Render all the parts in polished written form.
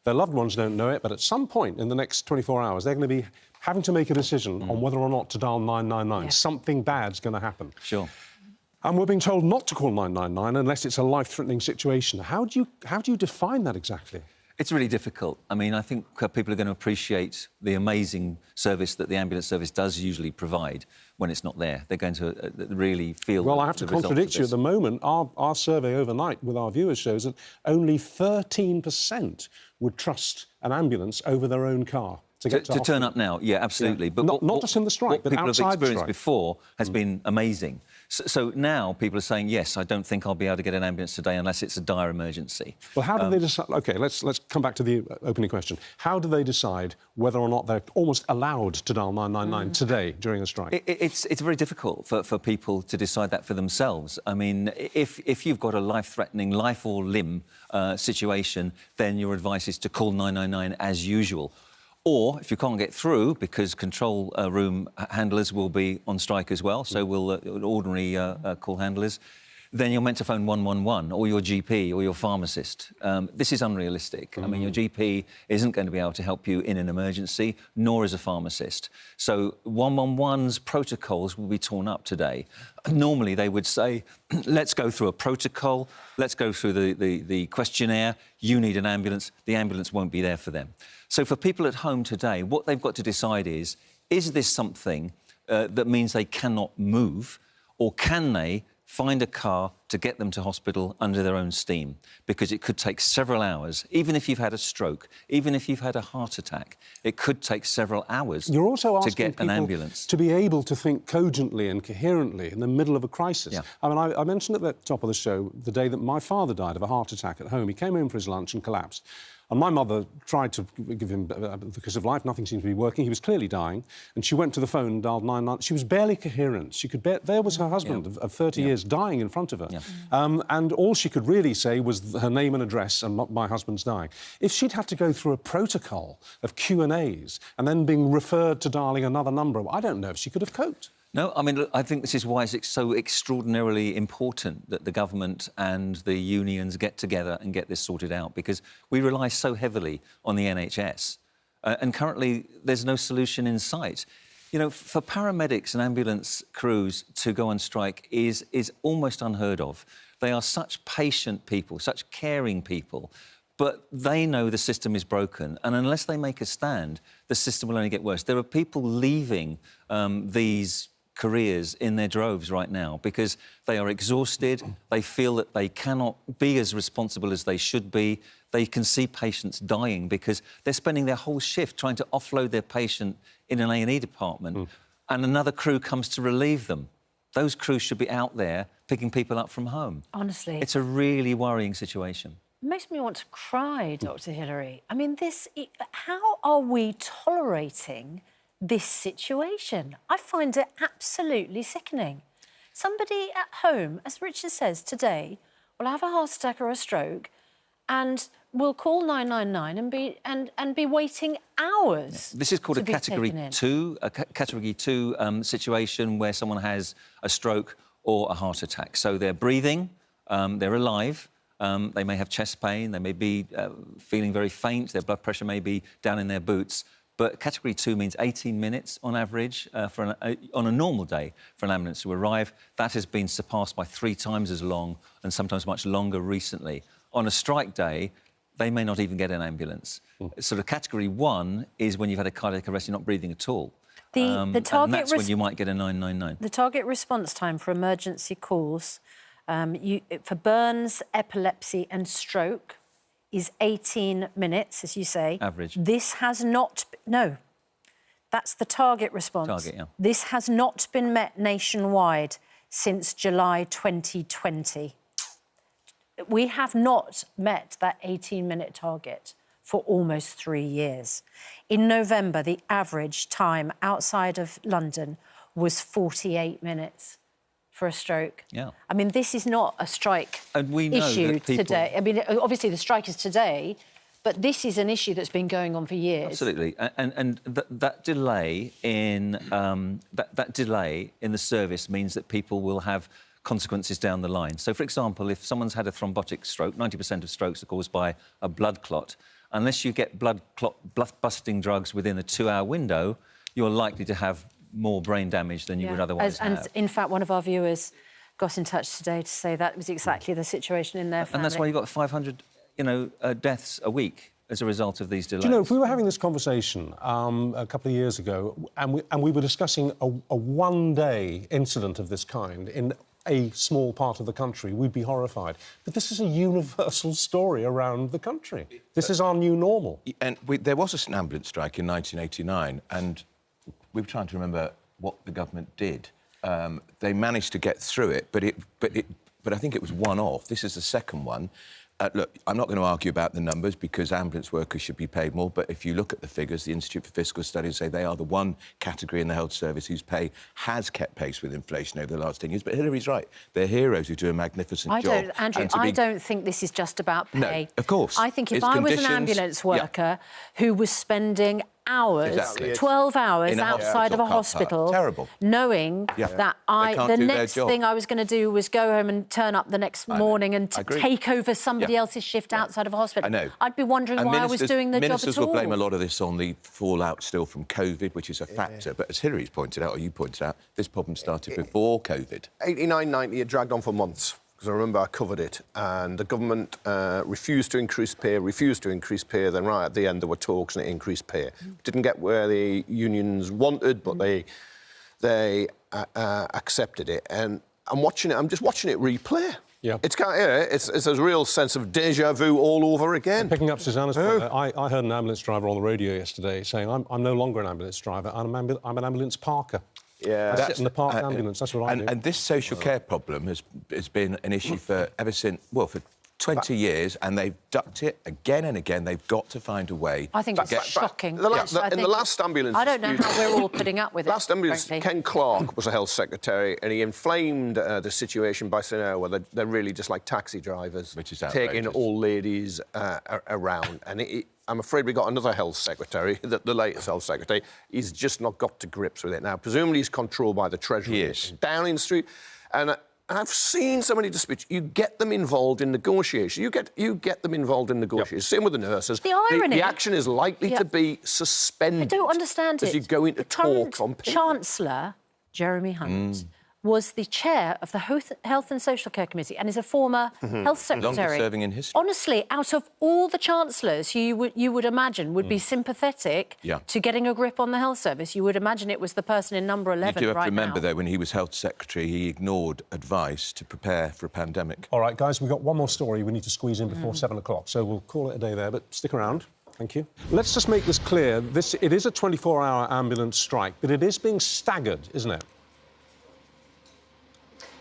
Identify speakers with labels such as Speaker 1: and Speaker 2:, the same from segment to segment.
Speaker 1: Their loved ones don't know it, but at some point in the next 24 hours, they're going to be having to make a decision on whether or not to dial 999. Yeah. Something bad's going to happen.
Speaker 2: Sure.
Speaker 1: And we're being told not to call 999 unless it's a life-threatening situation. How do you define that exactly?
Speaker 2: It's really difficult. I mean, I think people are going to appreciate the amazing service that the ambulance service does usually provide when it's not there. They're going to really feel...
Speaker 1: Well, I have to contradict you. At the moment, our survey overnight with our viewers shows that only 13% would trust an ambulance over their own car. To
Speaker 2: turn up now, yeah, absolutely.
Speaker 1: Yeah. But not just in the strike, but outside the strike. What people have experienced before has been amazing.
Speaker 2: So now people are saying, yes, I don't think I'll be able to get an ambulance today unless it's a dire emergency.
Speaker 1: Well, how do they decide... OK, let's come back to the opening question. How do they decide whether or not they're almost allowed to dial 999 today during a strike?
Speaker 2: It's very difficult for people to decide that for themselves. I mean, if you've got a life-threatening, life or limb situation, then your advice is to call 999 as usual. Or, if you can't get through, because control room handlers will be on strike as well, so will ordinary call handlers, then you're meant to phone 111 or your GP or your pharmacist. This is unrealistic. I mean, your GP isn't going to be able to help you in an emergency, nor is a pharmacist. So 111's protocols will be torn up today. Normally, they would say, let's go through a protocol, let's go through the questionnaire, you need an ambulance, the ambulance won't be there for them. So for people at home today, what they've got to decide is this something that means they cannot move, or can they find a car to get them to hospital under their own steam? Because it could take several hours. Even if you've had a stroke, even if you've had a heart attack, it could take several hours
Speaker 1: You're also asking
Speaker 2: to get an ambulance.
Speaker 1: To be able to think cogently and coherently in the middle of a crisis. Yeah. I mean, I mentioned at the top of the show the day that my father died of a heart attack at home. He came home for his lunch and collapsed. And my mother tried to give him the kiss of life. Nothing seemed to be working. He was clearly dying. And she went to the phone and dialed 999. She was barely coherent. She could there was her husband of 30 years dying in front of her. Yeah. And all she could really say was her name and address and my husband's dying. If she'd had to go through a protocol of Q&As and then being referred to dialling another number, I don't know if she could have coped.
Speaker 2: No, I mean, look, I think this is why it's so extraordinarily important that the government and the unions get together and get this sorted out, because we rely so heavily on the NHS. And currently, there's no solution in sight. You know, for paramedics and ambulance crews to go on strike is almost unheard of. They are such patient people, such caring people, but they know the system is broken, and unless they make a stand, the system will only get worse. There are people leaving these careers in their droves right now because they are exhausted, they feel that they cannot be as responsible as they should be. They can see patients dying because they're spending their whole shift trying to offload their patient in an A&E department, and another crew comes to relieve them. Those crews should be out there picking people up from home.
Speaker 3: Honestly.
Speaker 2: It's a really worrying situation.
Speaker 3: It makes me want to cry, Dr. Hillary. I mean, how are we tolerating this situation? I find it absolutely sickening. Somebody at home, as Richard says today, will have a heart attack or a stroke and will call 999 and be waiting hours.
Speaker 2: Yeah. This is called a category 2, situation where someone has a stroke or a heart attack. So they're breathing, they're alive, they may have chest pain, they may be feeling very faint, their blood pressure may be down in their boots. But category 2 means 18 minutes on average on a normal day for an ambulance to arrive. That has been surpassed by 3 times as long and sometimes much longer recently. On a strike day, they may not even get an ambulance. Sort of category 1 is when you've had a cardiac arrest, you're not breathing at all.
Speaker 3: The target
Speaker 2: and that's when you might get a 999.
Speaker 3: The target response time for emergency calls for burns, epilepsy and stroke is 18 minutes, as you say.
Speaker 2: Average.
Speaker 3: This has not... No, that's the target response.
Speaker 2: Target, yeah.
Speaker 3: This has not been met nationwide since July 2020. We have not met that 18-minute target for almost 3 years. In November, the average time outside of London was 48 minutes for a stroke.
Speaker 2: Yeah.
Speaker 3: I mean, this is not a strike
Speaker 2: issue
Speaker 3: today. I mean, obviously the strike is today, but this is an issue that's been going on for years.
Speaker 2: Absolutely, and that delay in the service means that people will have consequences down the line. So, for example, if someone's had a thrombotic stroke, 90% of strokes are caused by a blood clot, unless you get blood-busting drugs within a 2-hour window, you're likely to have more brain damage than you would otherwise have.
Speaker 3: And, in fact, one of our viewers got in touch today to say that was exactly the situation in their family.
Speaker 2: And that's why you've got 500, deaths a week as a result of these delays.
Speaker 1: Do you know, if we were having this conversation a couple of years ago and we were discussing a one-day incident of this kind in a small part of the country, we'd be horrified. But this is a universal story around the country. This is our new normal.
Speaker 4: And there was an ambulance strike in 1989, and we were trying to remember what the government did. They managed to get through it, but I think it was one-off. This is the second one. Look, I'm not going to argue about the numbers because ambulance workers should be paid more, but if you look at the figures, the Institute for Fiscal Studies say they are the one category in the health service whose pay has kept pace with inflation over the last 10 years. But Hillary's right. They're heroes who do a magnificent job.
Speaker 3: Andrew, I don't think this is just about pay.
Speaker 4: No, of course.
Speaker 3: I think if I was an ambulance worker who was spending hours, 12 hours outside of a hospital, knowing that the next thing I was going to do was go home and turn up the next morning and take over somebody else's shift outside of a hospital.
Speaker 4: I know.
Speaker 3: I'd be wondering why I was doing the job at all.
Speaker 4: Ministers will blame a lot of this on the fallout still from COVID, which is a factor. But as Hillary's pointed out, or you pointed out, this problem started before COVID.
Speaker 5: 89, 90, it dragged on for months. Because I remember I covered it, and the government refused to increase pay, then right at the end there were talks and it increased pay. Didn't get where the unions wanted, but they accepted it. And I'm just watching it replay.
Speaker 1: Yeah.
Speaker 5: It's a real sense of déjà vu all over again.
Speaker 1: Picking up Susanna's point, I heard an ambulance driver on the radio yesterday saying, I'm no longer an ambulance driver, I'm an ambulance parker.
Speaker 5: Yeah,
Speaker 1: I sit in the parked ambulance. That's what I do.
Speaker 4: And this social care problem has been an issue for 20 years, and they've ducked it again and again. They've got to find a way.
Speaker 3: I think it's shocking.
Speaker 5: In the last ambulance,
Speaker 3: I don't know how we're all putting up with it.
Speaker 5: Last ambulance, Ken Clarke was a health secretary, and he inflamed the situation by saying, "Oh, well, they're really just like taxi drivers,
Speaker 4: which is
Speaker 5: taking old ladies around." And I'm afraid we got another health secretary, the latest health secretary. He's just not got to grips with it now. Presumably, he's controlled by the Treasury in Downing Street, and I've seen so many disputes. You get them involved in negotiations. You get them involved in negotiations. Same with the nurses.
Speaker 3: The irony.
Speaker 5: The action is likely to be suspended.
Speaker 3: I don't understand it.
Speaker 5: As you go into talks on people.
Speaker 3: Chancellor Jeremy Hunt was the chair of the Health and Social Care Committee and is a former health secretary.
Speaker 4: Longest serving in history.
Speaker 3: Honestly, out of all the chancellors who you would imagine would be sympathetic to getting a grip on the health service, you would imagine it was the person in number 11 right now.
Speaker 4: You do have to remember, though, when he was health secretary, he ignored advice to prepare for a pandemic.
Speaker 1: All right, guys, we've got one more story we need to squeeze in before 7 o'clock, so we'll call it a day there, but stick around. Thank you. Let's just make this clear. It is a 24-hour ambulance strike, but it is being staggered, isn't it?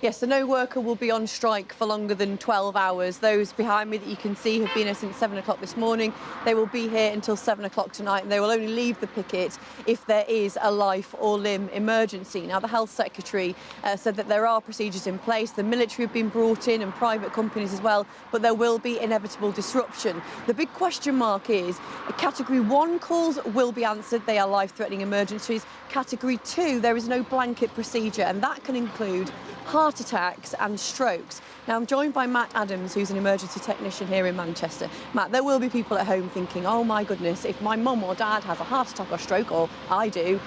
Speaker 6: Yes, so no worker will be on strike for longer than 12 hours. Those behind me that you can see have been here since 7 o'clock this morning. They will be here until 7 o'clock tonight, and they will only leave the picket if there is a life or limb emergency. Now, the Health Secretary said that there are procedures in place. The military have been brought in and private companies as well, but there will be inevitable disruption. The big question mark is Category 1 calls will be answered. They are life-threatening emergencies. Category 2, there is no blanket procedure, and that can include heart attacks and strokes. Now, I'm joined by Matt Adams, who's an emergency technician here in Manchester. Matt, there will be people at home thinking, oh, my goodness, if my mum or dad has a heart attack or stroke, or I do,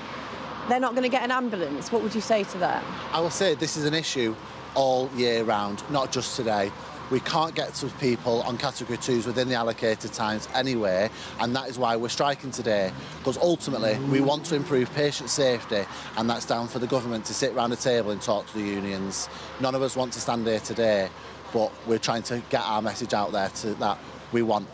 Speaker 6: they're not going to get an ambulance. What would you say to that?
Speaker 7: I will say this is an issue all year round, not just today. We can't get to people on Category 2s within the allocated times anyway, and that is why we're striking today, because ultimately we want to improve patient safety, and that's down for the government to sit round a table and talk to the unions. None of us want to stand here today, but we're trying to get our message out there that we want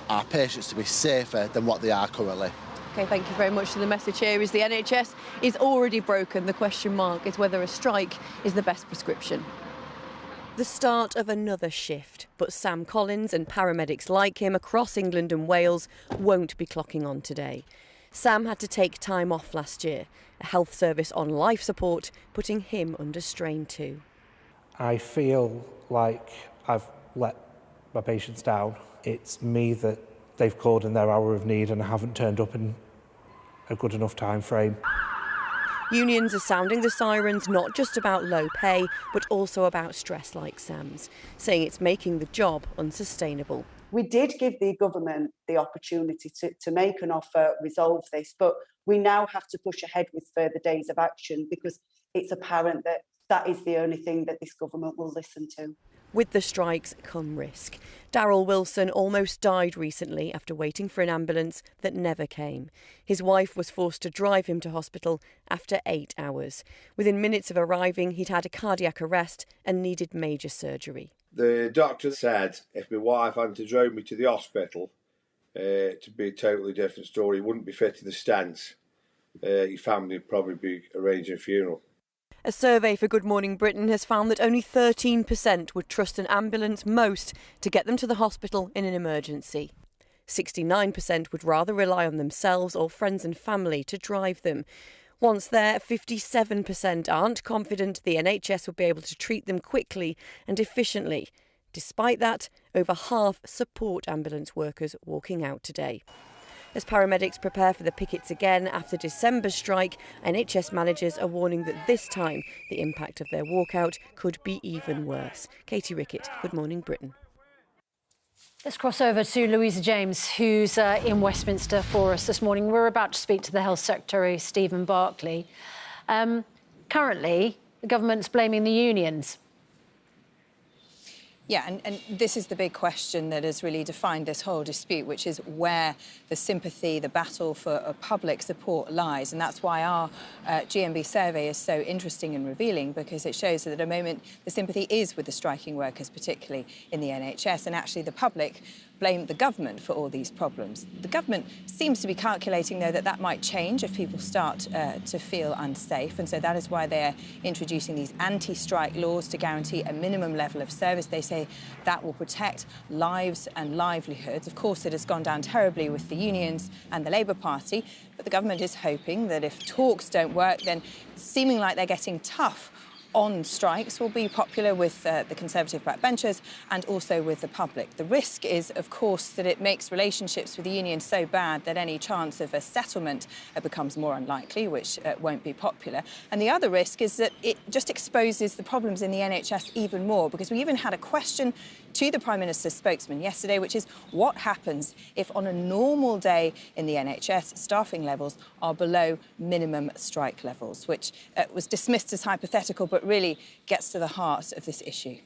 Speaker 7: our patients to be safer than what they are currently.
Speaker 6: OK, thank you very much. So the message here is the NHS is already broken. The question mark is whether a strike is the best prescription. The start of another shift, but Sam Collins and paramedics like him across England and Wales won't be clocking on today. Sam had to take time off last year, a health service on life support, putting him under strain too.
Speaker 8: I feel like I've let my patients down. It's me that they've called in their hour of need and I haven't turned up in a good enough time frame.
Speaker 6: Unions are sounding the sirens, not just about low pay, but also about stress like Sam's, saying it's making the job unsustainable.
Speaker 9: We did give the government the opportunity to make an offer, resolve this, but we now have to push ahead with further days of action because it's apparent that that is the only thing that this government will listen to.
Speaker 6: With the strikes come risk. Daryl Wilson almost died recently after waiting for an ambulance that never came. His wife was forced to drive him to hospital after 8 hours. Within minutes of arriving, he'd had a cardiac arrest and needed major surgery.
Speaker 10: The doctor said if my wife hadn't to drive me to the hospital, it'd be a totally different story. He wouldn't be fitting the stents. Your family would probably be arranging a funeral.
Speaker 6: A survey for Good Morning Britain has found that only 13% would trust an ambulance most to get them to the hospital in an emergency. 69% would rather rely on themselves or friends and family to drive them. Once there, 57% aren't confident the NHS will be able to treat them quickly and efficiently. Despite that, over half support ambulance workers walking out today. As paramedics prepare for the pickets again after December's strike, NHS managers are warning that this time the impact of their walkout could be even worse. Katie Rickett, Good Morning Britain.
Speaker 3: Let's cross over to Louisa James, who's in Westminster for us this morning. We're about to speak to the Health Secretary, Stephen Barclay. Currently, the government's blaming the unions.
Speaker 11: Yeah, and this is the big question that has really defined this whole dispute, which is where the sympathy, the battle for public support lies. And that's why our GMB survey is so interesting and revealing, because it shows that at the moment the sympathy is with the striking workers, particularly in the NHS, and actually the public blame the government for all these problems. The government seems to be calculating, though, that that might change if people start to feel unsafe, and so that is why they're introducing these anti-strike laws to guarantee a minimum level of service. They say that will protect lives and livelihoods. Of course, it has gone down terribly with the unions and the Labour Party, but the government is hoping that if talks don't work, then seeming like they're getting tough on strikes will be popular with the Conservative backbenchers and also with the public. The risk is, of course, that it makes relationships with the union so bad that any chance of a settlement becomes more unlikely, which won't be popular. And the other risk is that it just exposes the problems in the NHS even more, because we even had a question to the Prime Minister's spokesman yesterday, which is what happens if on a normal day in the NHS staffing levels are below minimum strike levels, which was dismissed as hypothetical but really gets to the heart of this issue.